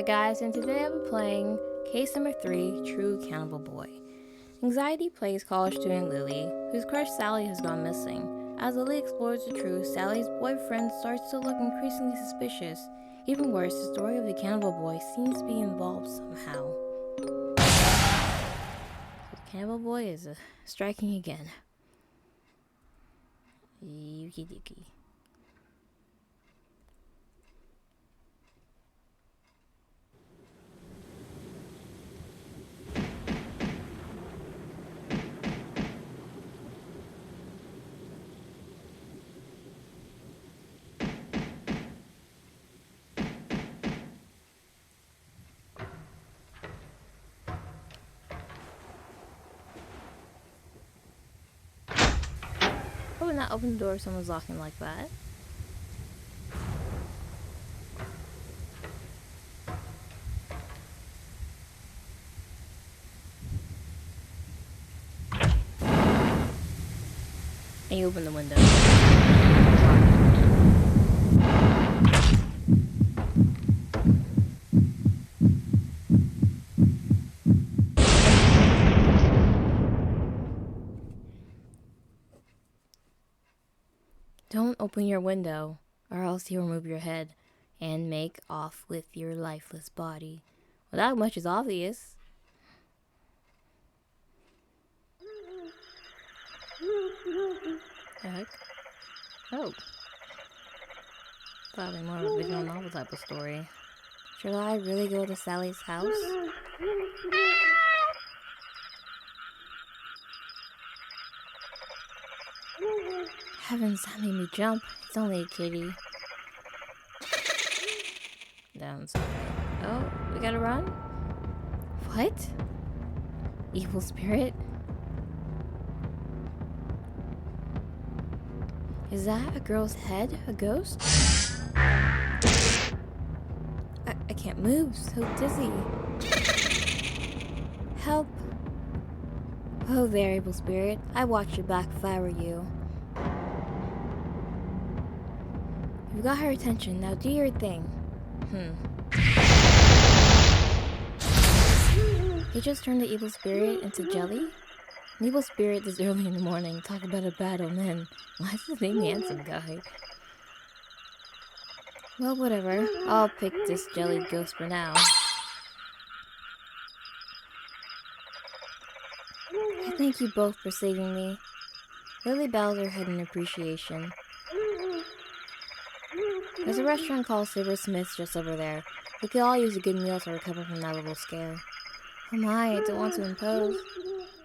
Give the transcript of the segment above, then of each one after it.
Hi guys, and today I'll be playing case number 3, True Cannibal Boy. Anxiety plays college student Lily, whose crush Sally has gone missing. As Lily explores the truth, Sally's boyfriend starts to look increasingly suspicious. Even worse, the story of the Cannibal Boy seems to be involved somehow. So the Cannibal Boy is striking again. Yuki Duki. I would not open the door if someone's locking like that. And you open the window. Don't open your window, or else he'll remove your head and make off with your lifeless body. Well, that much is obvious. The heck? Oh. Probably more of a visual novel type of story. Should I really go to Sally's house? Heavens, that made me jump. It's only a kitty. Down sorry. Oh, we gotta run? What? Evil spirit? Is that a girl's head? A ghost? I can't move, so dizzy. Help! Oh there, evil spirit. I'd watch your back if I were you. You've got her attention, now do your thing. He just turned the evil spirit into jelly? An evil spirit this early in the morning. Talk about a bad omen. Why is his name handsome guy? Well, whatever. I'll pick this jelly ghost for now. I thank you both for saving me. Lily bows her head in appreciation. There's a restaurant called Silversmith's just over there. We could all use a good meal to recover from that little scare. Oh my, I don't want to impose.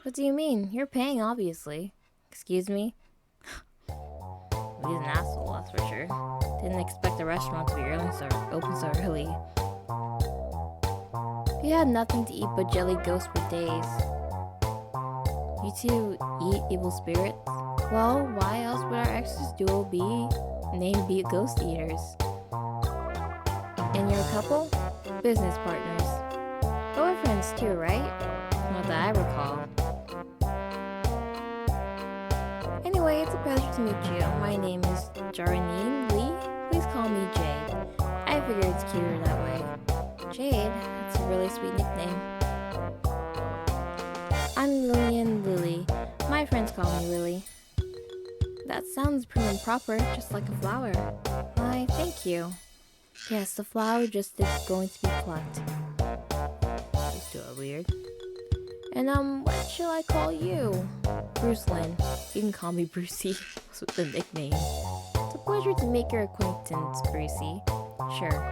What do you mean? You're paying, obviously. Excuse me? He's an asshole, that's for sure. Didn't expect the restaurant to be open so early. We had nothing to eat but jelly ghosts for days. You two eat evil spirits? Well, why else would our ex's duo be named Ghost Eaters? And you're a couple? Business partners. But we're friends too, right? Not that I recall. Anyway, it's a pleasure to meet you. My name is Jarnine Lee. Please call me Jade. I figure it's cuter that way. Jade? That's a really sweet nickname. I'm Lillian Lily. My friends call me Lily. That sounds prim and proper, just like a flower. Why, thank you. Yes, the flower just is going to be plucked. These two are weird. And what shall I call you? Bruce Lynn. You can call me Brucey. What's with the nickname? It's a pleasure to make your acquaintance, Brucey. Sure.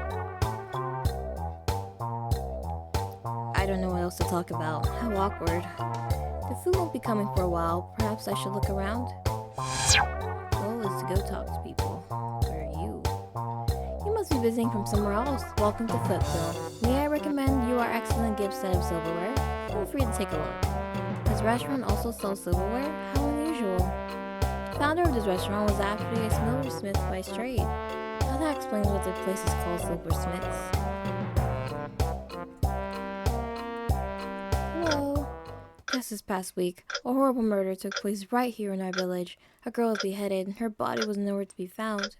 I don't know what else to talk about. How awkward. The food won't be coming for a while. Perhaps I should look around. Goal is to go talk to people. Where are you? You must be visiting from somewhere else. Welcome to Footville. May I recommend you our excellent gift set of silverware? Feel free to take a look. This restaurant also sells silverware? How unusual. The founder of this restaurant was actually a silversmith by trade. Now that explains what the place is called Silversmiths. Hello. Just this past week, a horrible murder took place right here in our village. A girl was beheaded, and her body was nowhere to be found.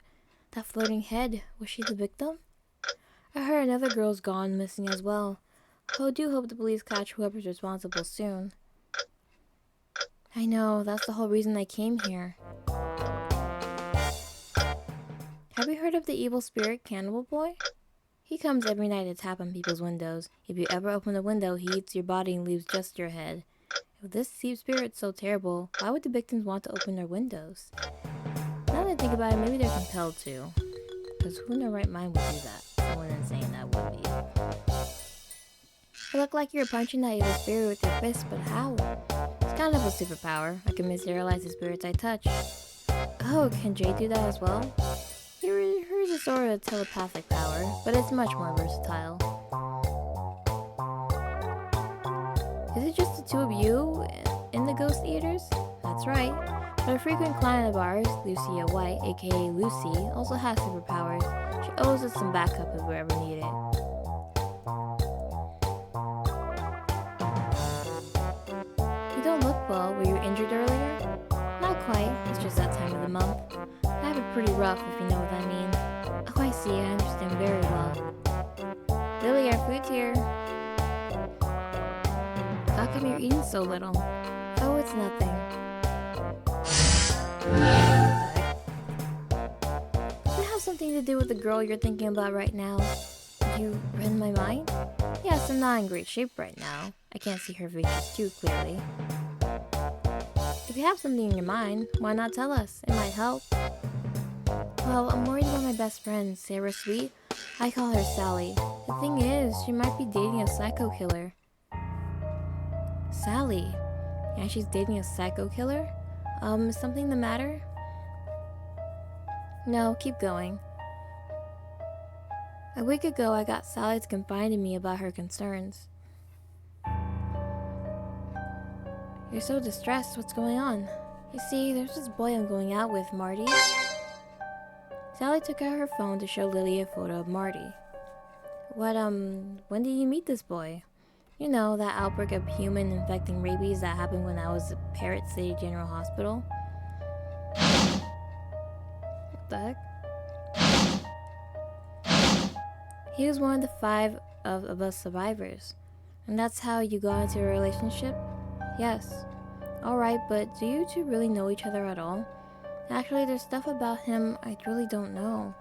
That floating head, was she the victim? I heard another girl's gone missing as well. Oh, do hope the police catch whoever's responsible soon. I know, that's the whole reason I came here. Have you heard of the evil spirit Cannibal Boy? He comes every night to tap on people's windows. If you ever open a window, he eats your body and leaves just your head. If this sea spirit's so terrible, why would the victims want to open their windows? Now that I think about it, maybe they're compelled to. Because who in their right mind would do that? Someone insane that would be. You look like you're punching that evil spirit with your fist, but how? It's kind of a superpower. I can materialize the spirits I touch. Oh, can Jade do that as well? Hers is sort of a telepathic power, but it's much more versatile. Is it just the two of you in the Ghost Eaters? That's right. But a frequent client of ours, Lucia White, aka Lucy, also has superpowers. She owes us some backup if we ever need it. You don't look well. Were you injured earlier? Not quite. It's just that time of the month. I have it pretty rough, if you know what I mean. Oh, I see. I understand very well. Lily, our food's here. How come you're eating so little? Oh, it's nothing. Does it have something to do with the girl you're thinking about right now? You read my mind? Yes, I'm not in great shape right now. I can't see her features too clearly. If you have something in your mind, why not tell us? It might help. Well, I'm worried about my best friend, Sarah Sweet. I call her Sally. The thing is, she might be dating a psycho killer. Sally? Yeah, she's dating a psycho killer? Is something the matter? No, keep going. A week ago, I got Sally to confide in me about her concerns. You're so distressed. What's going on? You see, there's this boy I'm going out with, Marty. Sally took out her phone to show Lily a photo of Marty. When did you meet this boy? You know, that outbreak of human infecting rabies that happened when I was at Parrot City General Hospital? What the heck? He was one of the 5 of us survivors. And that's how you got into a relationship? Yes. Alright, but do you two really know each other at all? Actually, there's stuff about him I really don't know.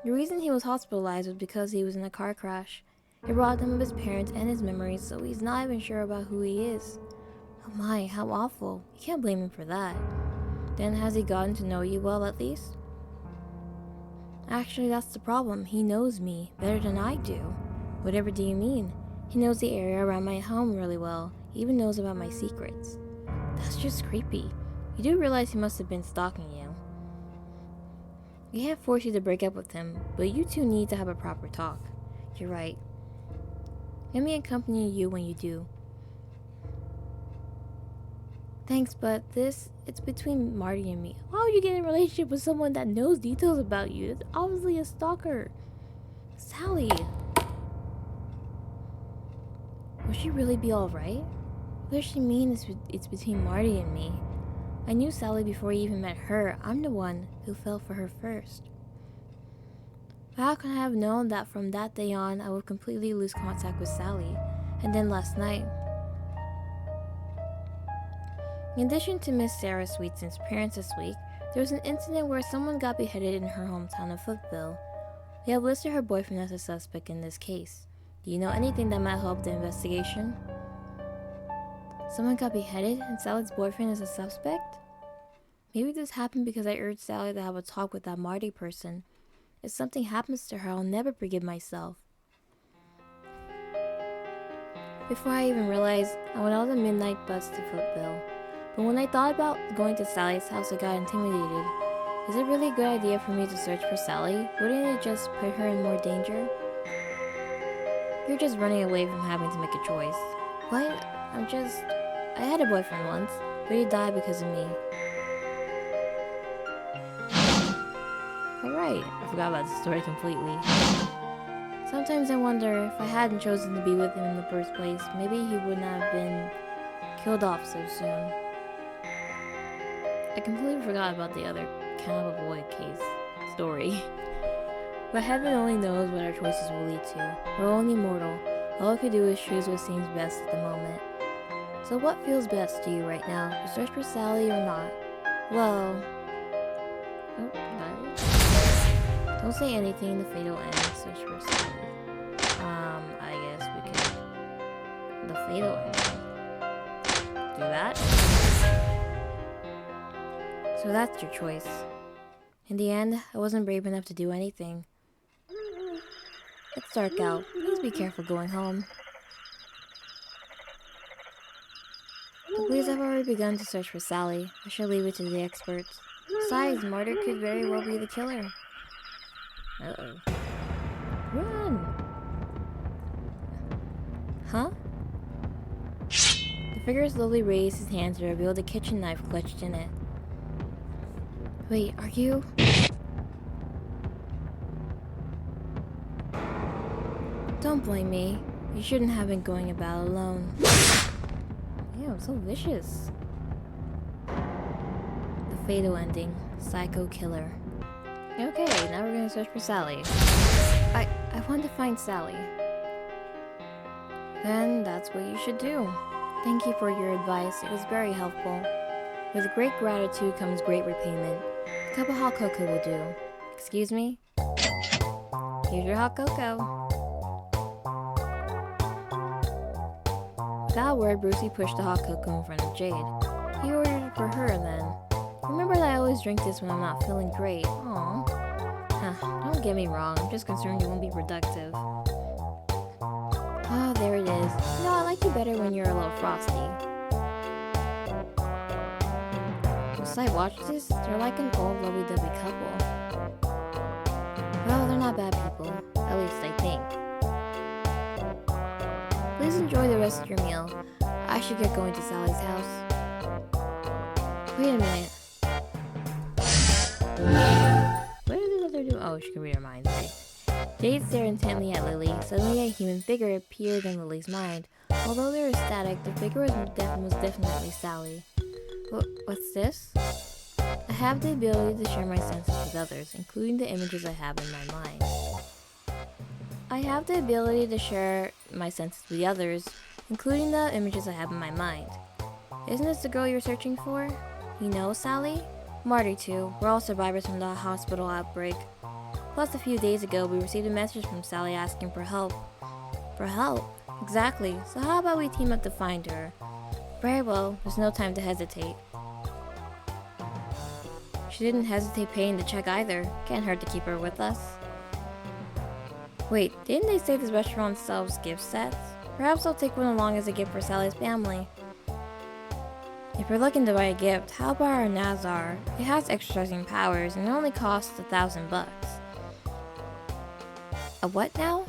The reason he was hospitalized was because he was in a car crash. It robbed him of his parents and his memories, so he's not even sure about who he is. Oh my, how awful. You can't blame him for that. Then has he gotten to know you well at least? Actually, that's the problem. He knows me better than I do. Whatever do you mean? He knows the area around my home really well. He even knows about my secrets. That's just creepy. You do realize he must have been stalking you. We can't force you to break up with him, but you two need to have a proper talk. You're right. Let me accompany you when you do. Thanks, but it's between Marty and me. Why would you get in a relationship with someone that knows details about you? It's obviously a stalker. Sally. Will she really be alright? What does she mean it's between Marty and me? I knew Sally before I even met her. I'm the one who fell for her first. But how can I have known that from that day on I would completely lose contact with Sally? And then last night. In addition to Miss Sarah Sweet's appearance this week, there was an incident where someone got beheaded in her hometown of Foothill. They have listed her boyfriend as a suspect in this case. Do you know anything that might help the investigation? Someone got beheaded and Sally's boyfriend is a suspect? Maybe this happened because I urged Sally to have a talk with that Marty person. If something happens to her, I'll never forgive myself. Before I even realized, I went on a midnight bus to Foothill. But when I thought about going to Sally's house, I got intimidated. Is it really a good idea for me to search for Sally? Wouldn't it just put her in more danger? You're just running away from having to make a choice. What? I had a boyfriend once, but he died because of me. Alright, I forgot about the story completely. Sometimes I wonder if I hadn't chosen to be with him in the first place, maybe he would not have been killed off so soon. I completely forgot about the other Cannibal Boy case story. But heaven only knows what our choices will lead to. We're only mortal. All we can do is choose what seems best at the moment. So what feels best to you right now? To search for Sally or not? Well... Oh, no. Don't say anything, the fate will end. Search for Sally. I guess we could... The fatal ending. Do that? So that's your choice. In the end, I wasn't brave enough to do anything. It's dark out. Please be careful going home. The police have already begun to search for Sally. I shall leave it to the experts. Besides, Martyr could very well be the killer. Uh-oh. Run! Huh? The figure slowly raised his hand to reveal the kitchen knife clutched in it. Wait, are you? Don't blame me. You shouldn't have been going about alone. Ew, so vicious. The fatal ending. Psycho killer. Okay, now we're gonna search for Sally. I want to find Sally. Then that's what you should do. Thank you for your advice. It was very helpful. With great gratitude comes great repayment. A cup of hot cocoa will do. Excuse me? Here's your hot cocoa. Without a word, Brucey pushed the hot cocoa in front of Jade. He ordered it for her then. Remember that I always drink this when I'm not feeling great. Aww. Don't get me wrong, I'm just concerned you won't be productive. Oh, there it is. No, I like you better when you're a little frosty. Must I watch this? They're like an old lovey-dovey couple. Well, they're not bad people. At least I think. Please enjoy the rest of your meal. I should get going to Sally's house. Wait a minute. What did the other do? Oh, she can read her mind, right? Jade stared intently at Lily. Suddenly a human figure appeared in Lily's mind. Although they were static, the figure was definitely Sally. What's this? I have the ability to share my senses with others, including the images I have in my mind. I have the ability to share my senses with the others, including the images I have in my mind. Isn't this the girl you're searching for? You know Sally? Marty too. We're all survivors from the hospital outbreak. Plus a few days ago, we received a message from Sally asking for help. For help? Exactly. So how about we team up to find her? Very well. There's no time to hesitate. She didn't hesitate paying the check either. Can't hurt to keep her with us. Wait, didn't they say this restaurant sells gift sets? Perhaps I'll take one along as a gift for Sally's family. If you're looking to buy a gift, how about our Nazar? It has exercising powers and it only costs $1,000. A what now?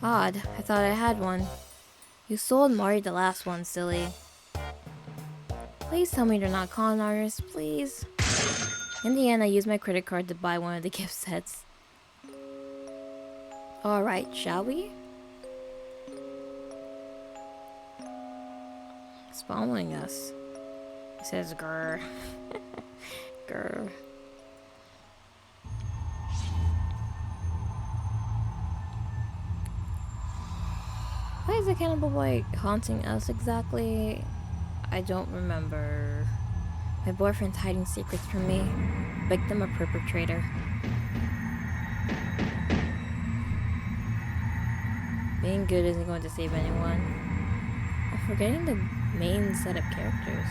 Odd, I thought I had one. You sold Marty the last one, silly. Please tell me they're not con artists, please. In the end, I used my credit card to buy one of the gift sets. Alright, shall we? It's following us. It says grr. Grr. Why is the Cannibal Boy haunting us exactly? I don't remember. My boyfriend's hiding secrets from me. Victim or perpetrator. Being good isn't going to save anyone. I'm forgetting the main set of characters.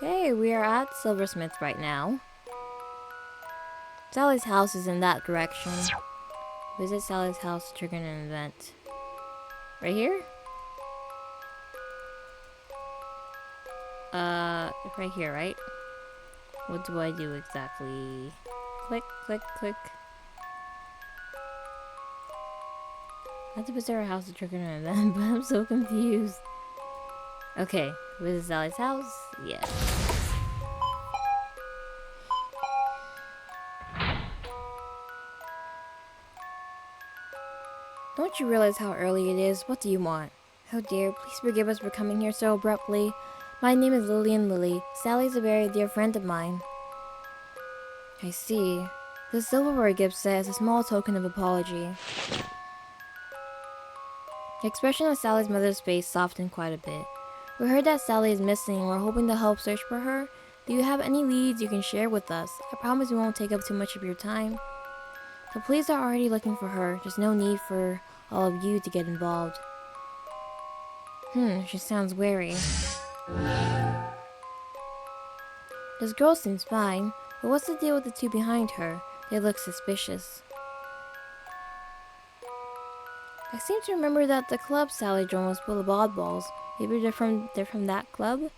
Okay, we are at Silversmith right now. Sally's house is in that direction. Visit Sally's house to trigger an event. Right here? Right here, right? What do I do exactly? Click, click, click. I have to visit her house to trigger an event, but I'm so confused. Okay, visit Sally's house? Yes. Don't you realize how early it is? What do you want? Oh dear, please forgive us for coming here so abruptly. My name is Lillian Lily. Sally's a very dear friend of mine. I see. The silverware gift says a small token of apology. The expression of Sally's mother's face softened quite a bit. We heard that Sally is missing and we're hoping to help search for her. Do you have any leads you can share with us? I promise we won't take up too much of your time. The police are already looking for her. There's no need for all of you to get involved. She sounds wary. This girl seems fine, but what's the deal with the two behind her? They look suspicious. I seem to remember that the club Sally joined was full of oddballs. Maybe they're from that club?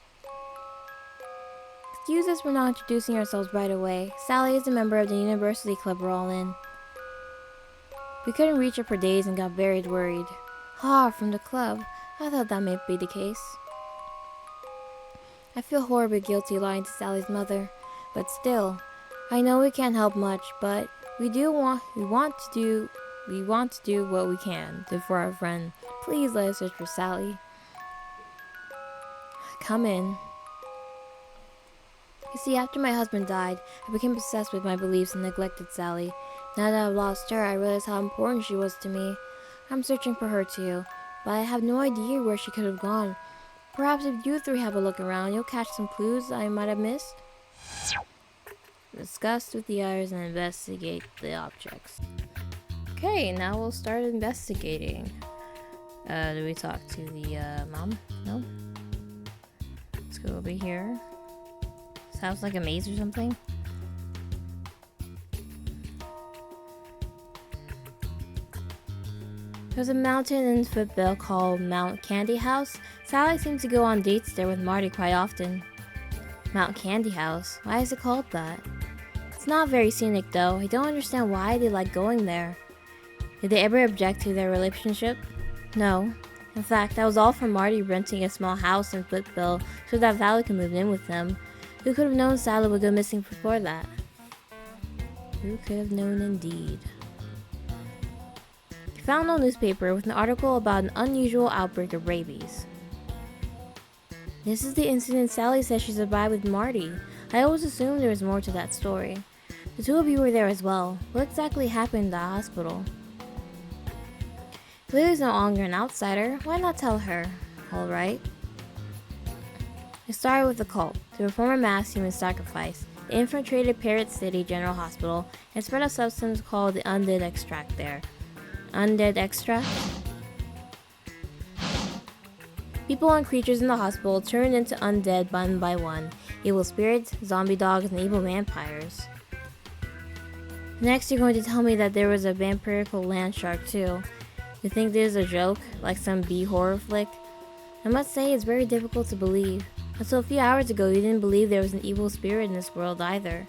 Excuse us for not introducing ourselves right away. Sally is a member of the university club we're all in. We couldn't reach her for days and got very worried. From the club. I thought that might be the case. I feel horribly guilty lying to Sally's mother, but still, I know we can't help much, but we want to do what we can for our friend. Please let us search for Sally. Come in. You see, after my husband died, I became obsessed with my beliefs and neglected Sally. Now that I've lost her, I realize how important she was to me. I'm searching for her too, but I have no idea where she could have gone. Perhaps if you three have a look around, you'll catch some clues I might have missed. Discuss with the others and investigate the objects. Okay, now we'll start investigating. Do we talk to the mom? No? Let's go over here. Sounds like a maze or something. There's a mountain in Footville called Mount Candy House. Sally seems to go on dates there with Marty quite often. Mount Candy House? Why is it called that? It's not very scenic though. I don't understand why they like going there. Did they ever object to their relationship? No. In fact, that was all from Marty renting a small house in Footville so that Sally could move in with them. Who could have known Sally would go missing before that? Who could have known indeed? Found a newspaper with an article about an unusual outbreak of rabies. This is the incident Sally says she survived with Marty. I always assumed there was more to that story. The two of you were there as well. What exactly happened in the hospital? Lily's no longer an outsider. Why not tell her? Alright. It started with a cult. To perform a mass human sacrifice, they infiltrated Parrot City General Hospital and spread a substance called the undead extract there. Undead extract? People and creatures in the hospital turned into undead one by one. Evil spirits, zombie dogs, and evil vampires. Next, you're going to tell me that there was a vampirical land shark too. You think this is a joke, like some B-horror flick? I must say, it's very difficult to believe. Until a few hours ago, you didn't believe there was an evil spirit in this world either.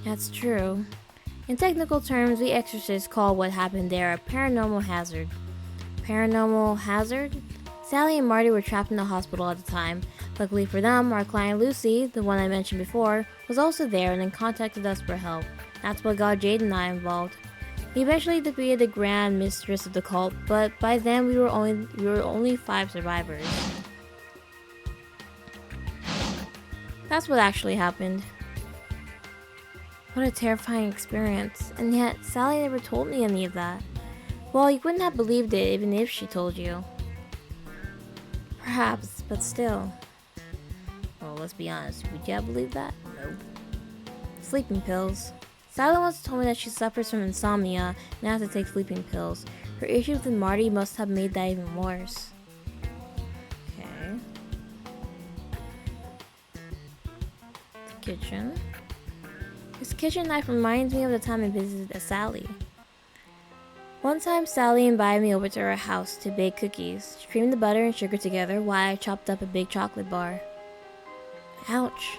That's true. In technical terms, we exorcists call what happened there a paranormal hazard. Paranormal hazard? Sally and Marty were trapped in the hospital at the time. Luckily for them, our client Lucy, the one I mentioned before, was also there and then contacted us for help. That's what got Jade and I involved. We eventually defeated the grand mistress of the cult, but by then we were only 5 survivors. That's what actually happened. What a terrifying experience, and yet Sally never told me any of that. Well, you wouldn't have believed it even if she told you. Perhaps, but still. Well, let's be honest, would you have believed that? No. Sleeping pills. Sally once told me that she suffers from insomnia and has to take sleeping pills. Her issues with Marty must have made that even worse. Okay. The kitchen. This kitchen knife reminds me of the time I visited Sally. One time, Sally invited me over to her house to bake cookies. She creamed the butter and sugar together while I chopped up a big chocolate bar. Ouch.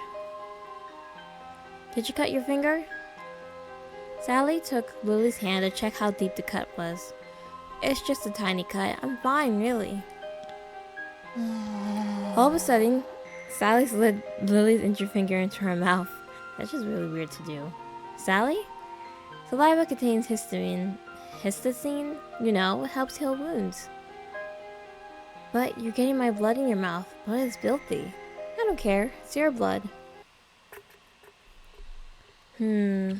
Did you cut your finger? Sally took Lily's hand to check how deep the cut was. It's just a tiny cut. I'm fine, really. All of a sudden, Sally slid Lily's injured finger into her mouth. That's just really weird to do. Sally? Saliva contains histamine. Histacine? You know, it helps heal wounds. But you're getting my blood in your mouth. Blood is filthy. I don't care. It's your blood. What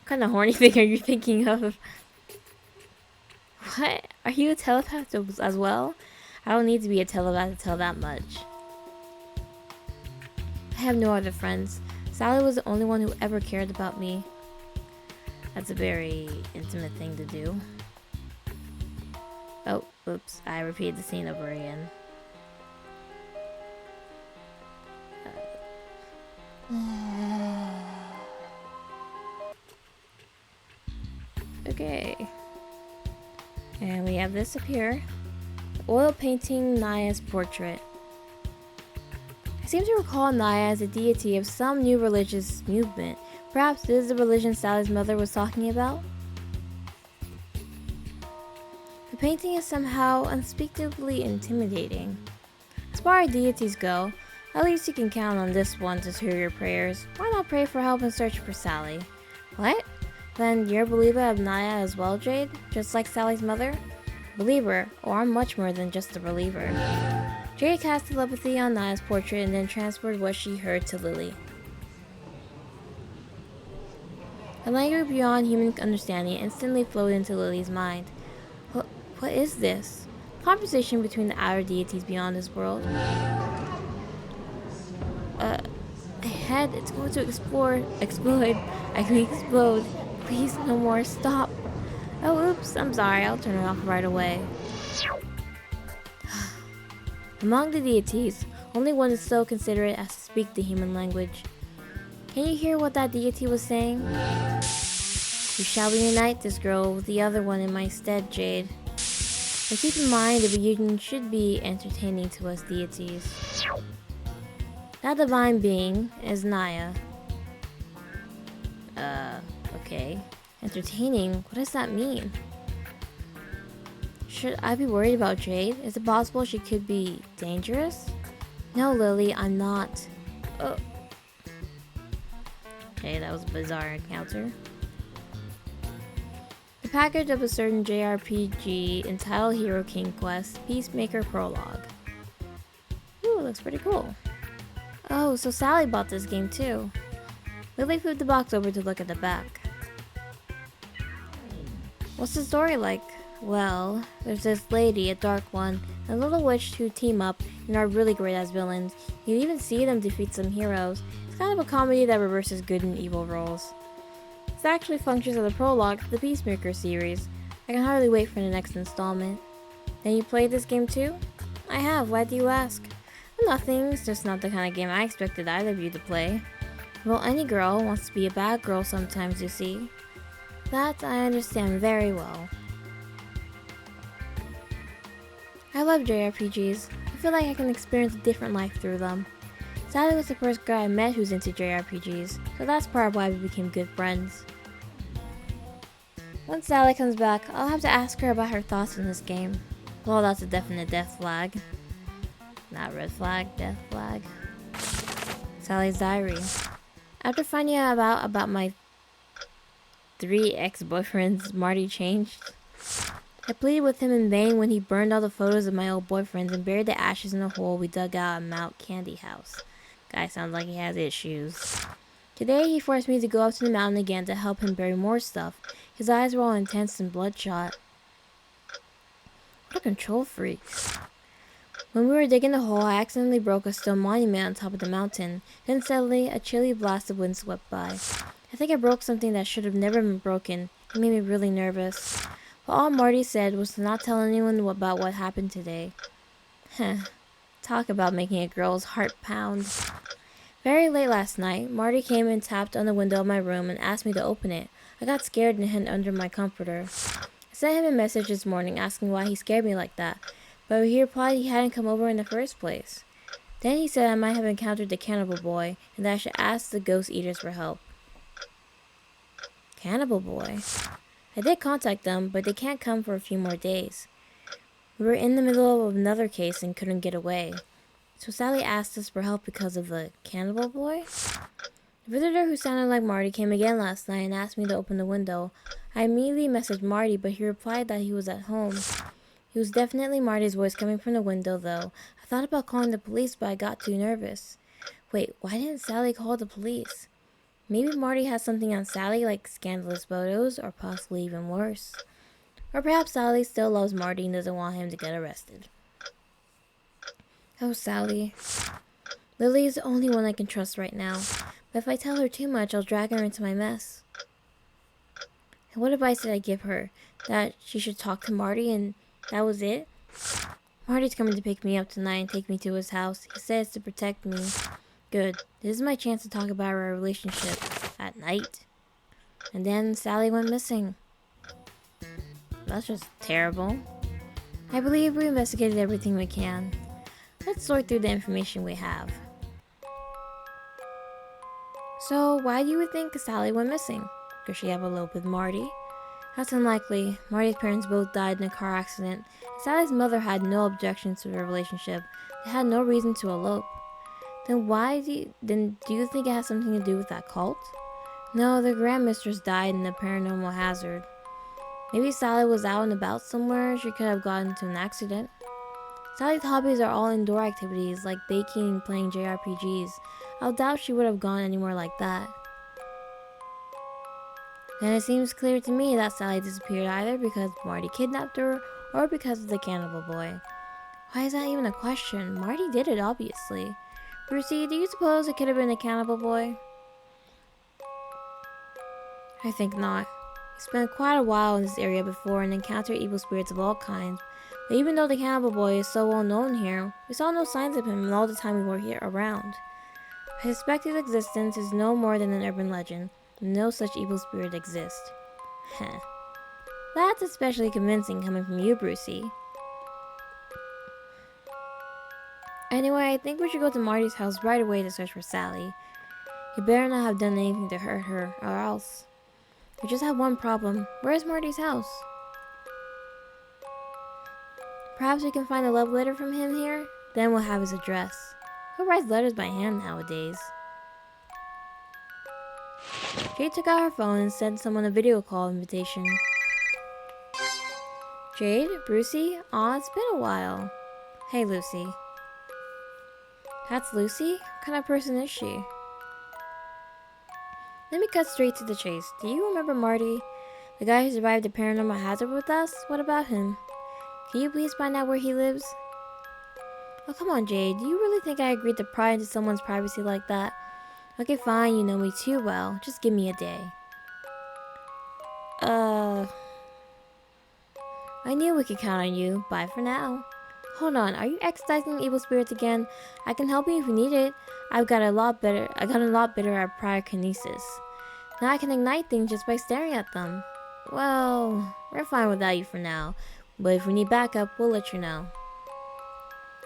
kind of horny thing are you thinking of? What? Are you a telepath as well? I don't need to be a telepath to tell that much. I have no other friends. Sally was the only one who ever cared about me. That's a very intimate thing to do. Oh, oops. I repeated the scene over again. Okay. And we have this up here. Oil painting Naya's portrait. I seem to recall Naya as a deity of some new religious movement. Perhaps this is the religion Sally's mother was talking about? The painting is somehow unspeakably intimidating. As far as deities go, at least you can count on this one to hear your prayers. Why not pray for help and search for Sally? What? Then you're a believer of Naya as well, Jade? Just like Sally's mother? Believer, or I'm much more than just a believer. Jade cast telepathy on Naya's portrait and then transferred what she heard to Lily. A language beyond human understanding instantly flowed into Lily's mind. What is this? Conversation between the outer deities beyond this world. Ahead, it's going to explode. I can explode. Please, no more. Stop. Oh, oops. I'm sorry. I'll turn it off right away. Among the deities, only one is so considerate as to speak the human language. Can you hear what that deity was saying? You shall reunite this girl with the other one in my stead, Jade. But keep in mind the reunion should be entertaining to us deities. That divine being is Naya. Okay. Entertaining? What does that mean? Should I be worried about Jade? Is it possible she could be dangerous? No, Lily, I'm not. Okay, that was a bizarre encounter. The package of a certain JRPG entitled Hero King Quest Peacemaker Prologue. Ooh, looks pretty cool. Oh, so Sally bought this game too. Lily flipped the box over to look at the back. What's the story like? Well, there's this lady, a dark one, and a little witch who team up and are really great as villains. You can even see them defeat some heroes. It's kind of a comedy that reverses good and evil roles. This actually functions as a prologue to the Peacemaker series. I can hardly wait for the next installment. Then you played this game too? I have, why do you ask? Nothing, it's just not the kind of game I expected either of you to play. Well, any girl wants to be a bad girl sometimes, you see. That I understand very well. I love JRPGs. I feel like I can experience a different life through them. Sally was the first girl I met who's into JRPGs, so that's part of why we became good friends. Once Sally comes back, I'll have to ask her about her thoughts on this game. Well, that's a definite death flag. Not red flag, death flag. Sally's diary. After finding out about my 3 ex-boyfriends, Marty changed. I pleaded with him in vain when he burned all the photos of my old boyfriends and buried the ashes in a hole we dug out at Mount Candy House. Guy sounds like he has issues. Today he forced me to go up to the mountain again to help him bury more stuff. His eyes were all intense and bloodshot. What a control freak. When we were digging the hole, I accidentally broke a stone monument on top of the mountain. Then suddenly, a chilly blast of wind swept by. I think I broke something that should have never been broken. It made me really nervous. But all Marty said was to not tell anyone about what happened today. Talk about making a girl's heart pound. Very late last night, Marty came and tapped on the window of my room and asked me to open it. I got scared and hid under my comforter. I sent him a message this morning asking why he scared me like that, but he replied he hadn't come over in the first place. Then he said I might have encountered the Cannibal Boy and that I should ask the Ghost Eaters for help. Cannibal Boy? I did contact them, but they can't come for a few more days. We were in the middle of another case and couldn't get away. So Sally asked us for help because of the Cannibal Boy? The visitor who sounded like Marty came again last night and asked me to open the window. I immediately messaged Marty, but he replied that he was at home. It was definitely Marty's voice coming from the window, though. I thought about calling the police, but I got too nervous. Wait, why didn't Sally call the police? Maybe Marty has something on Sally, like scandalous photos, or possibly even worse. Or perhaps Sally still loves Marty and doesn't want him to get arrested. Oh, Sally. Lily is the only one I can trust right now. But if I tell her too much, I'll drag her into my mess. And what advice did I give her? That she should talk to Marty and that was it? Marty's coming to pick me up tonight and take me to his house. He says to protect me. Good. This is my chance to talk about our relationship. At night. And then Sally went missing. That's just terrible. I believe we investigated everything we can. Let's sort through the information we have. So, why do you think Sally went missing? Could she have eloped with Marty? That's unlikely. Marty's parents both died in a car accident. Sally's mother had no objections to their relationship. They had no reason to elope. Then do you think it has something to do with that cult? No, their grandmistress died in a paranormal hazard. Maybe Sally was out and about somewhere. She could have gotten into an accident. Sally's hobbies are all indoor activities like baking and playing JRPGs. I doubt she would have gone anywhere like that. Then it seems clear to me that Sally disappeared either because Marty kidnapped her or because of the Cannibal Boy. Why is that even a question? Marty did it, obviously. Brucey, do you suppose it could have been a Cannibal Boy? I think not. He spent quite a while in this area before and encountered evil spirits of all kinds. But even though the Cannibal Boy is so well known here, we saw no signs of him in all the time we were here around. I suspect his existence is no more than an urban legend. No such evil spirit exists. Heh. That's especially convincing coming from you, Brucey. Anyway, I think we should go to Marty's house right away to search for Sally. He better not have done anything to hurt her, or else. We just have one problem. Where's Marty's house? Perhaps we can find a love letter from him here? Then we'll have his address. Who writes letters by hand nowadays? Jade took out her phone and sent someone a video call invitation. Jade? Brucey? Aw, it's been a while. Hey, Lucy. That's Lucy? What kind of person is she? Let me cut straight to the chase. Do you remember Marty? The guy who survived the paranormal hazard with us? What about him? Can you please find out where he lives? Oh, come on, Jade. Do you really think I agreed to pry into someone's privacy like that? Okay, fine. You know me too well. Just give me a day. I knew we could count on you. Bye for now. Hold on. Are you excising evil spirits again? I can help you if you need it. I got a lot better at pyrokinesis. Now I can ignite things just by staring at them. Well, we're fine without you for now. But if we need backup, we'll let you know.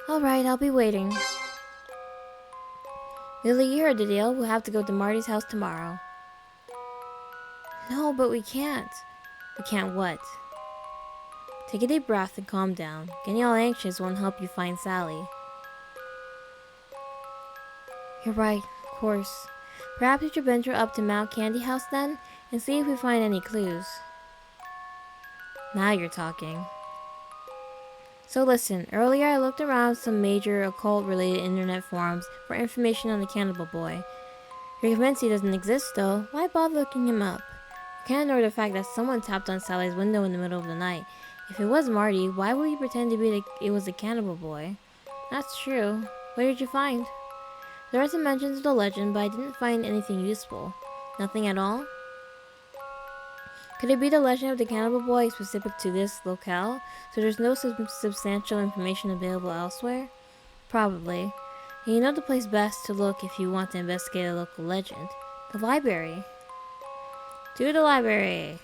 Alright, I'll be waiting. Lily, you heard the deal. We'll have to go to Marty's house tomorrow. No, but we can't. We can't what? Take a deep breath and calm down. Getting all anxious won't help you find Sally. You're right, of course. Perhaps we should venture up to Mount Candy House then, and see if we find any clues. Now you're talking. So listen, earlier I looked around some major occult-related internet forums for information on the Cannibal Boy. You're convinced he doesn't exist though, why bother looking him up? You can't ignore the fact that someone tapped on Sally's window in the middle of the night. If it was Marty, why would he pretend to be it was the Cannibal Boy? That's true. What did you find? There are some mentions of the legend, but I didn't find anything useful. Nothing at all? Could it be the legend of the Cannibal Boy specific to this locale, so there's no substantial information available elsewhere? Probably. And you know the place best to look if you want to investigate a local legend. The library. To the library.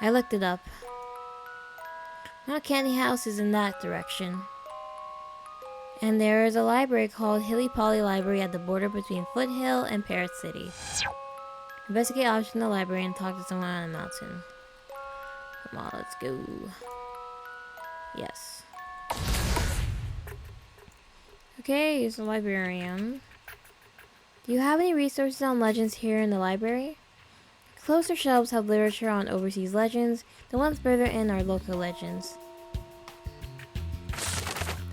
I looked it up. Now Candy House is in that direction. And there is a library called Hilly Polly Library at the border between Foothill and Parrot City. Investigate options in the library and talk to someone on a mountain. Come on, let's go. Yes. Okay, here's the librarian. Do you have any resources on legends here in the library? Closer shelves have literature on overseas legends. The ones further in are local legends.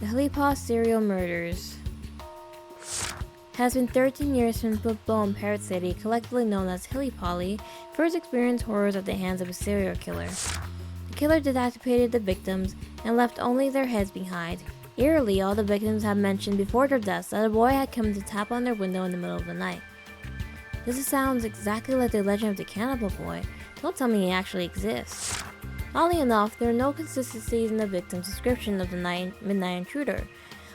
The Halipa serial murders. Has been 13 years since Football and Parrot City, collectively known as Hilly Polly, first experienced horrors at the hands of a serial killer. The killer decapitated the victims and left only their heads behind. Eerily, all the victims had mentioned before their deaths that a boy had come to tap on their window in the middle of the night. This sounds exactly like the legend of the Cannibal Boy. Don't tell me he actually exists. Oddly enough, there are no consistencies in the victim's description of the midnight intruder.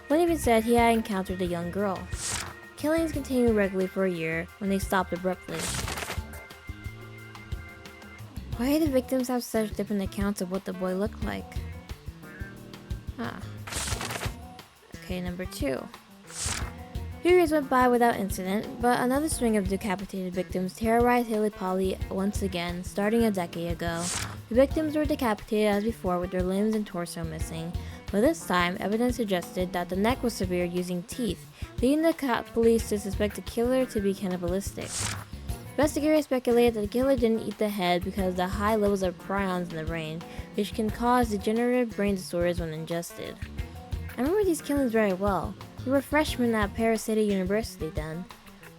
One even said he had encountered a young girl. Killings continued regularly for a year when they stopped abruptly. Why did the victims have such different accounts of what the boy looked like? Okay, number 2. 2 years went by without incident, but another string of decapitated victims terrorized Hilly Polly once again, starting a decade ago. The victims were decapitated as before with their limbs and torso missing, but this time, evidence suggested that the neck was severed using teeth, leading the police to suspect the killer to be cannibalistic. Investigators speculated that the killer didn't eat the head because of the high levels of prions in the brain, which can cause degenerative brain disorders when ingested. I remember these killings very well. We were freshmen at Parrot City University then.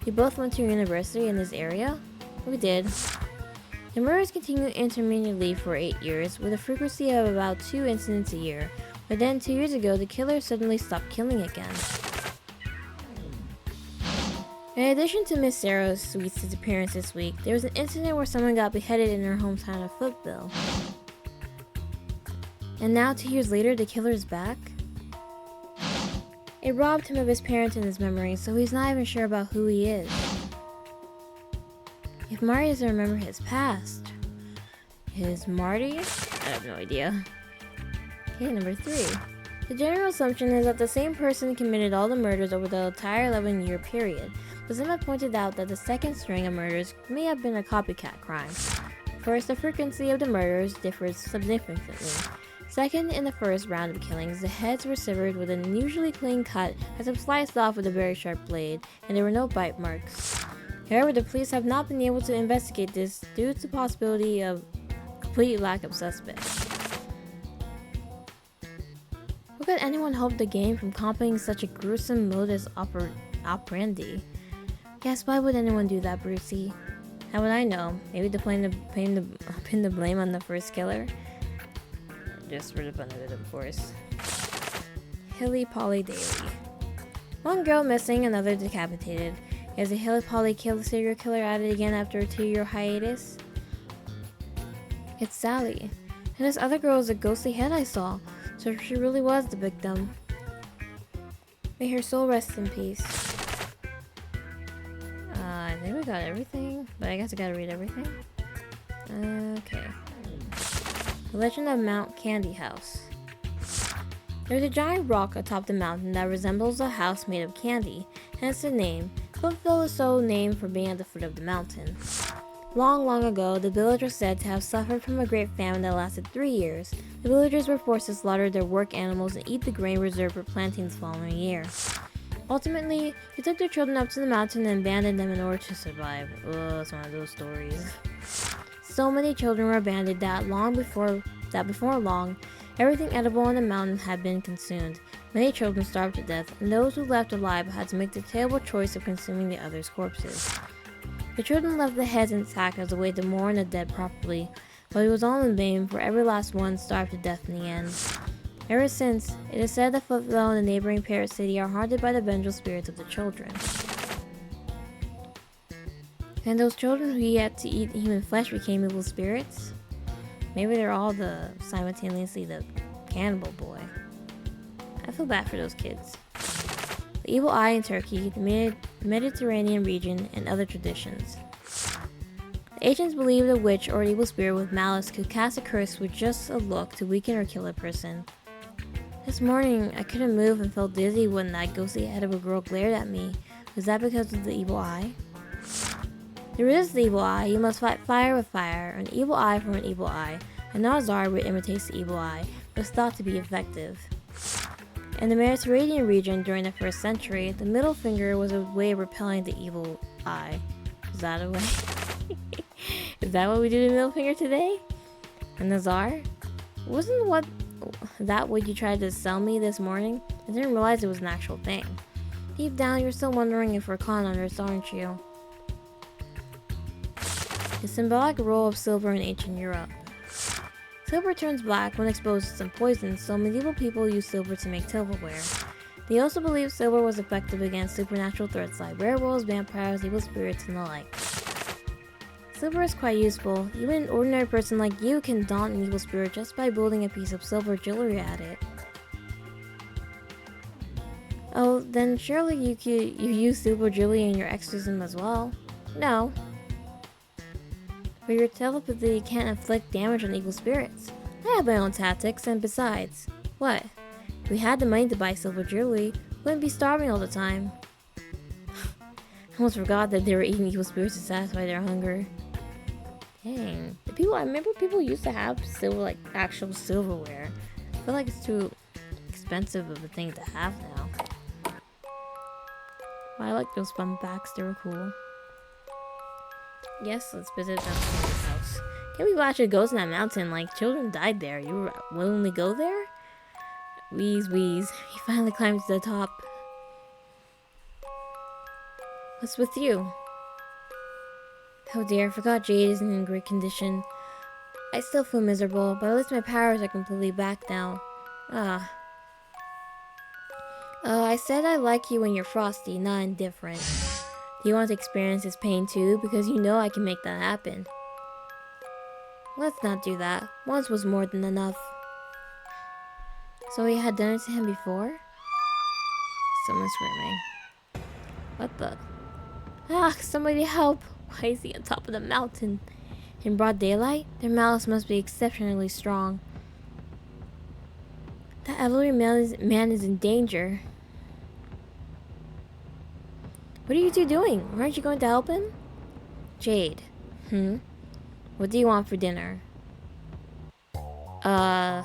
We both went to university in this area? We did. The murders continued intermittently for 8 years, with a frequency of about 2 incidents a year, but then 2 years ago the killer suddenly stopped killing again. In addition to Miss Sarah Sweet's disappearance this week, there was an incident where someone got beheaded in her hometown of Footville. And now 2 years later the killer is back? It robbed him of his parents and his memories, so he's not even sure about who he is. If Marty doesn't remember his past, is Marty? I have no idea. Okay, number 3. The general assumption is that the same person committed all the murders over the entire 11-year period, but some have pointed out that the second string of murders may have been a copycat crime. First, the frequency of the murders differs significantly. Second, in the first round of killings, the heads were severed with an unusually clean cut as if sliced off with a very sharp blade, and there were no bite marks. However, the police have not been able to investigate this due to the possibility of complete lack of suspects. What could anyone hope to gain from copying such a gruesome modus operandi? Yes, why would anyone do that, Brucey? How would I know? Maybe to pin the blame on the first killer? Just for the fun of it, of course. Hilly Polly Daily. One girl missing, another decapitated. Is a Hilly Polly serial killer at it again after a 2-year hiatus? It's Sally. And this other girl is a ghostly head I saw, so she really was the victim. May her soul rest in peace. I think we got everything, but I guess I gotta read everything. Okay. The Legend of Mount Candy House. There's a giant rock atop the mountain that resembles a house made of candy, hence the name. Footville is so named for being at the foot of the mountain. Long ago, the village was said to have suffered from a great famine that lasted 3 years. The villagers were forced to slaughter their work animals and eat the grain reserved for plantings the following year. Ultimately, they took their children up to the mountain and abandoned them in order to survive. Ugh, it's one of those stories. So many children were abandoned that before long, everything edible on the mountain had been consumed. Many children starved to death, and those who left alive had to make the terrible choice of consuming the others' corpses. The children left the heads intact as a way to mourn the dead properly, but it was all in vain, for every last one starved to death in the end. Ever since, it is said that Footville and the neighboring Parrot City are haunted by the vengeful spirits of the children. And those children who yet to eat human flesh became evil spirits? Maybe they're all simultaneously the Cannibal Boy. I feel bad for those kids. The evil eye in Turkey, the Mediterranean region, and other traditions. The Agents believed a witch or an evil spirit with malice could cast a curse with just a look to weaken or kill a person. This morning, I couldn't move and felt dizzy when that ghostly head of a girl glared at me. Was that because of the evil eye? To resist the evil eye, you must fight fire with fire, an evil eye from an evil eye. A Nazar, which imitates the evil eye, was thought to be effective. In the Mediterranean region during the 1st century, the middle finger was a way of repelling the evil eye. Is that a way? Is that what we do to the middle finger today? A Nazar? Wasn't that what you tried to sell me this morning? I didn't realize it was an actual thing. Deep down, you're still wondering if we're con artists, aren't you? The symbolic role of silver in ancient Europe. Silver turns black when exposed to some poison, so medieval people used silver to make silverware. They also believed silver was effective against supernatural threats like werewolves, vampires, evil spirits, and the like. Silver is quite useful. Even an ordinary person like you can daunt an evil spirit just by building a piece of silver jewelry at it. Oh, then surely you use silver jewelry in your exorcism as well? No. But your telepathy can't inflict damage on evil spirits. I have my own tactics, and besides, what? If we had the money to buy silver jewelry, we wouldn't be starving all the time. I almost forgot that they were eating evil spirits to satisfy their hunger. Dang. I remember people used to have silver, like actual silverware. I feel like it's too expensive of a thing to have now. Well, I like those fun facts, they were cool. Yes, let's visit that house. Can't believe I actually goes in that mountain, like children died there. You were willing to go there? Wheeze, wheeze. He finally climbed to the top. What's with you? Oh dear, I forgot Jade isn't in great condition. I still feel miserable, but at least my powers are completely back now. I said I like you when you're frosty, not indifferent. Do you want to experience his pain too? Because you know I can make that happen. Let's not do that. Once was more than enough. So you had done it to him before? Someone's screaming. What the? Somebody help! Why is he on top of the mountain? In broad daylight? Their malice must be exceptionally strong. That elderly man is in danger. What are you two doing? Aren't you going to help him? Jade. What do you want for dinner? A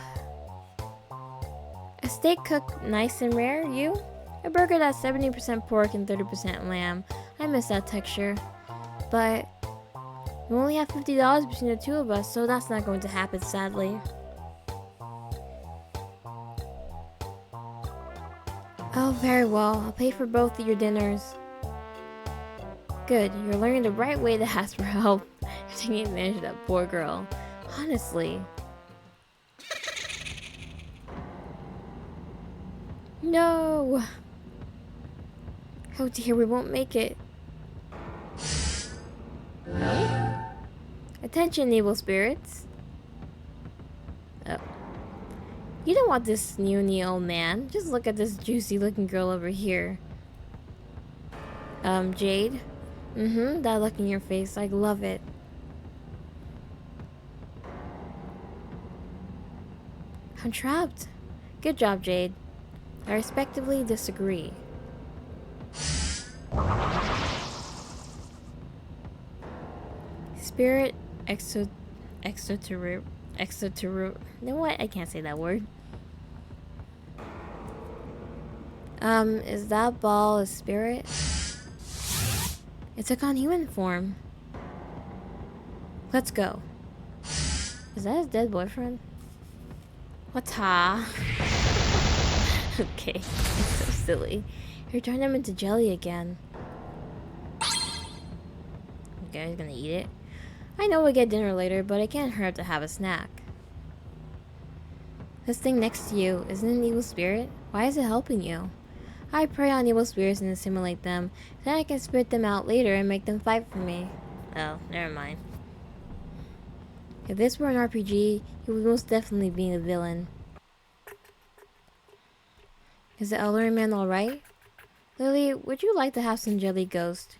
steak cooked nice and rare, you? A burger that's 70% pork and 30% lamb. I miss that texture. But we only have $50 between the two of us, so that's not going to happen, sadly. Oh, very well. I'll pay for both of your dinners. Good, you're learning the right way to ask for help. You're taking advantage of that poor girl. Honestly. No! Oh dear, we won't make it. No? Attention, evil spirits. Oh. You don't want this sneery old man. Just look at this juicy looking girl over here. Jade? That look in your face. I love it. I'm trapped. Good job, Jade. I respectively disagree. Spirit exoteric. You know what? I can't say that word. Is that ball a spirit? It took on human form. Let's go. Is that his dead boyfriend? What-ha? Okay, it's so silly. You're turning him into jelly again. Okay, he's gonna eat it. I know we'll get dinner later, but it can't hurt to have a snack. This thing next to you, isn't it an evil spirit? Why is it helping you? I prey on evil spirits and assimilate them. Then I can spit them out later and make them fight for me. Oh, never mind. If this were an RPG, you would most definitely be the villain. Is the elderly man alright? Lily, would you like to have some jelly ghost?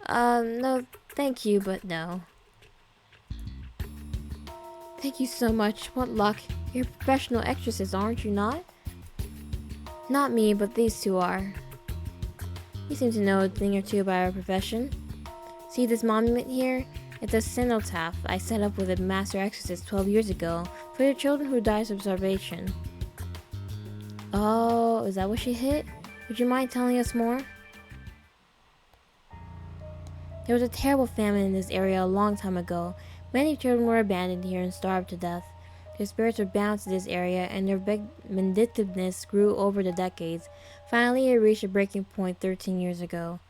No, thank you, but no. Thank you so much. What luck. You're a professional exorcist, aren't you not? Not me, but these two are. You seem to know a thing or two about our profession. See this monument here? It's a cenotaph I set up with a master exorcist 12 years ago for the children who died of starvation. Oh, is that what she hit? Would you mind telling us more? There was a terrible famine in this area a long time ago. Many children were abandoned here and starved to death. Their spirits were bound to this area, and their vindictiveness grew over the decades. Finally, it reached a breaking point 13 years ago.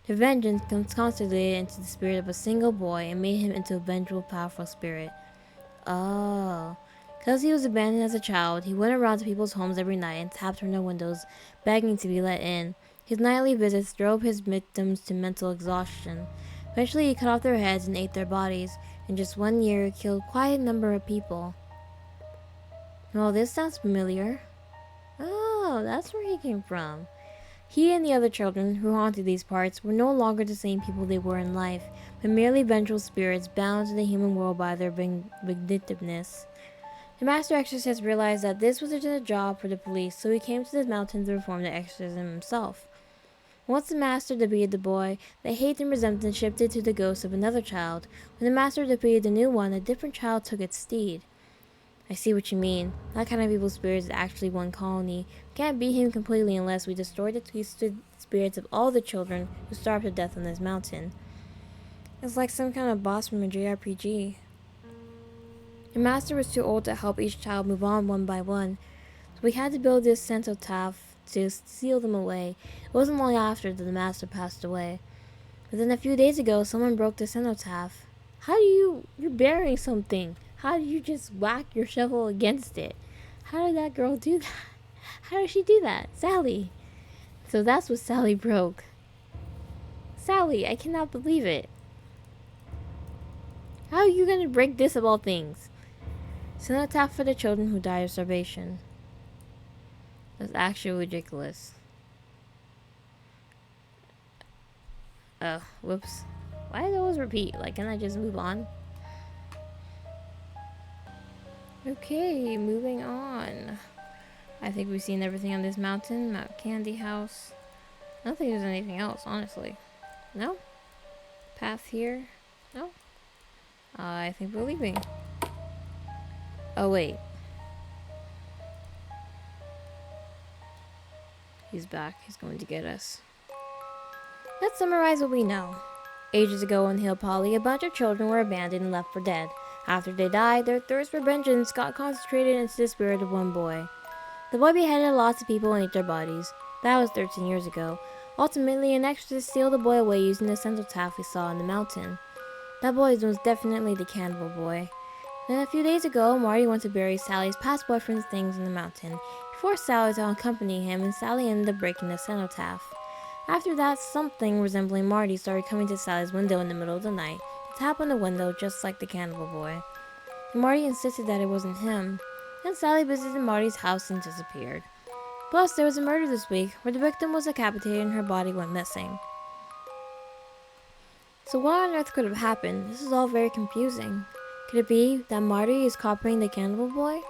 Their vengeance concentrated into the spirit of a single boy and made him into a vengeful, powerful spirit. Oh. Because he was abandoned as a child, he went around to people's homes every night and tapped on their windows, begging to be let in. His nightly visits drove his victims to mental exhaustion. Eventually, he cut off their heads and ate their bodies. In just 1 year, he killed quite a number of people. Well, this sounds familiar. Oh, that's where he came from. He and the other children who haunted these parts were no longer the same people they were in life, but merely vengeful spirits bound to the human world by their vindictiveness. The master exorcist realized that this was a job for the police, so he came to the mountain to perform the exorcism himself. Once the master defeated the boy, the hate and resentment shifted to the ghost of another child. When the master defeated the new one, a different child took its steed. I see what you mean. That kind of evil spirit is actually one colony. We can't beat him completely unless we destroy the twisted spirits of all the children who starved to death on this mountain. It's like some kind of boss from a JRPG. The master was too old to help each child move on one by one, so we had to build this cenotaph to seal them away. It wasn't long after that the master passed away. But then a few days ago, someone broke the cenotaph. You're burying something. How did you just whack your shovel against it? How did that girl do that? How did she do that? Sally. So that's what Sally broke. Sally, I cannot believe it. How are you gonna break this of all things? Cenotaph for the children who died of starvation. That's actually ridiculous. Oh, whoops. Why do those repeat? Like, can I just move on? Okay, moving on. I think we've seen everything on this mountain. Mount Candy House. I don't think there's anything else, honestly. No? Path here? No? I think we're leaving. Oh, wait. He's back. He's going to get us. Let's summarize what we know. Ages ago in Hill Poly, a bunch of children were abandoned and left for dead. After they died, their thirst for vengeance got concentrated into the spirit of one boy. The boy beheaded lots of people and ate their bodies. That was 13 years ago. Ultimately, an exorcist sealed the boy away using the cenotaph we saw on the mountain. That boy was definitely the Cannibal Boy. Then a few days ago, Marty went to bury Sally's past boyfriend's things in the mountain. He forced Sally to accompany him, and Sally ended up breaking the cenotaph. After that, something resembling Marty started coming to Sally's window in the middle of the night to tap on the window just like the Cannibal Boy. And Marty insisted that it wasn't him. Then Sally visited Marty's house and disappeared. Plus, there was a murder this week where the victim was decapitated and her body went missing. So what on earth could have happened? This is all very confusing. Could it be that Marty is copying the Cannibal Boy?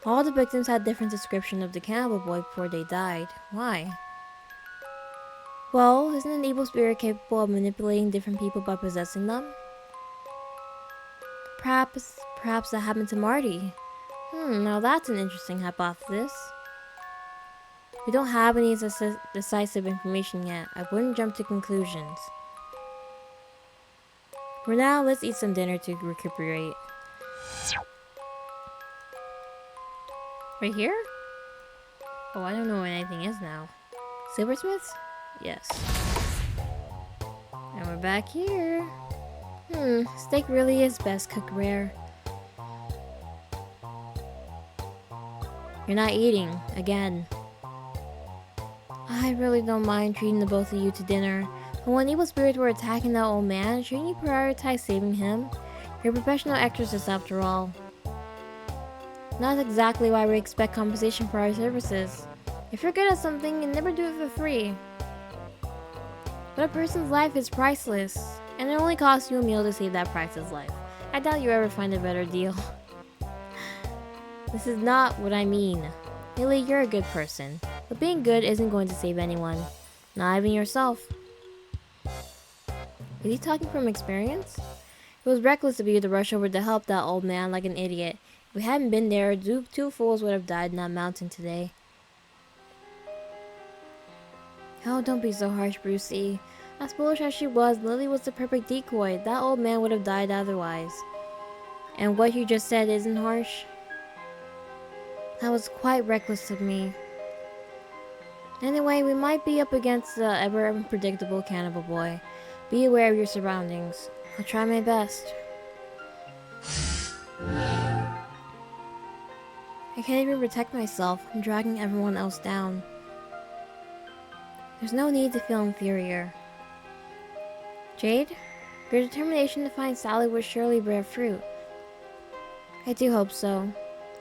All the victims had different descriptions of the Cannibal Boy before they died. Why? Well, isn't an evil spirit capable of manipulating different people by possessing them? Perhaps that happened to Marty. Now that's an interesting hypothesis. We don't have any decisive information yet. I wouldn't jump to conclusions. For now, let's eat some dinner to recuperate. Right here? Oh, I don't know what anything is now. Silversmiths? Yes. And we're back here. Steak really is best cooked rare. You're not eating, again. I really don't mind treating the both of you to dinner, but when evil spirits were attacking that old man, shouldn't you prioritize saving him? You're a professional exorcist after all. Not exactly why we expect compensation for our services. If you're good at something, you never do it for free. But a person's life is priceless, and it only costs you a meal to save that priceless life. I doubt you ever find a better deal. This is not what I mean. Haley, you're a good person. But being good isn't going to save anyone. Not even yourself. Is he talking from experience? It was reckless of you to rush over to help that old man like an idiot. If we hadn't been there, two fools would have died in that mountain today. Oh, don't be so harsh, Brucey. As foolish as she was, Lily was the perfect decoy. That old man would have died otherwise. And what you just said isn't harsh? That was quite reckless of me. Anyway, we might be up against the ever-unpredictable Cannibal Boy. Be aware of your surroundings. I'll try my best. I can't even protect myself. I'm dragging everyone else down. There's no need to feel inferior. Jade, your determination to find Sally would surely bear fruit. I do hope so.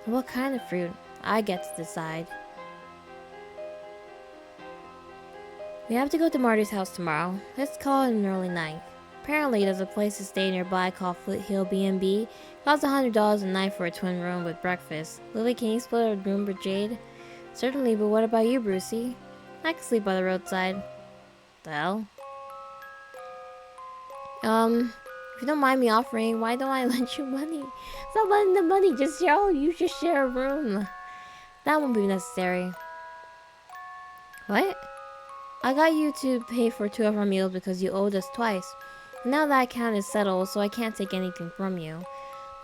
But what kind of fruit? I get to decide. We have to go to Marty's house tomorrow. Let's call it an early night. Apparently, there's a place to stay nearby called Foothill B&B. Costs $100 a night for a twin room with breakfast. Lily, can you split a room with Jade? Certainly, but what about you, Brucey? I can sleep by the roadside. The hell? If you don't mind me offering, why don't I lend you money? Stop lending the money, just you just share a room. That won't be necessary. What? I got you to pay for 2 of our meals because you owed us twice. Now that account is settled, so I can't take anything from you.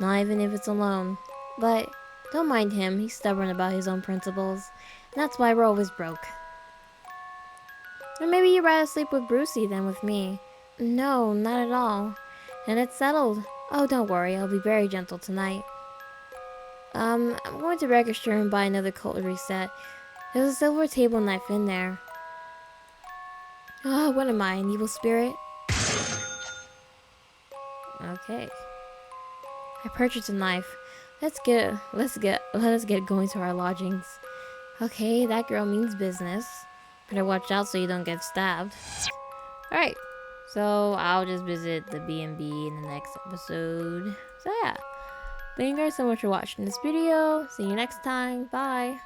Not even if it's a loan. But don't mind him, he's stubborn about his own principles. And that's why we're always broke. Or maybe you'd rather sleep with Brucey than with me. No, not at all. And it's settled. Oh, don't worry, I'll be very gentle tonight. I'm going to register and buy another cutlery set. There's a silver table knife in there. Oh, what am I, an evil spirit? Okay. I purchased a knife. Let us get going to our lodgings. Okay, that girl means business. Better watch out so you don't get stabbed. Alright. So I'll just visit the B&B in the next episode. So yeah. Thank you guys so much for watching this video. See you next time. Bye.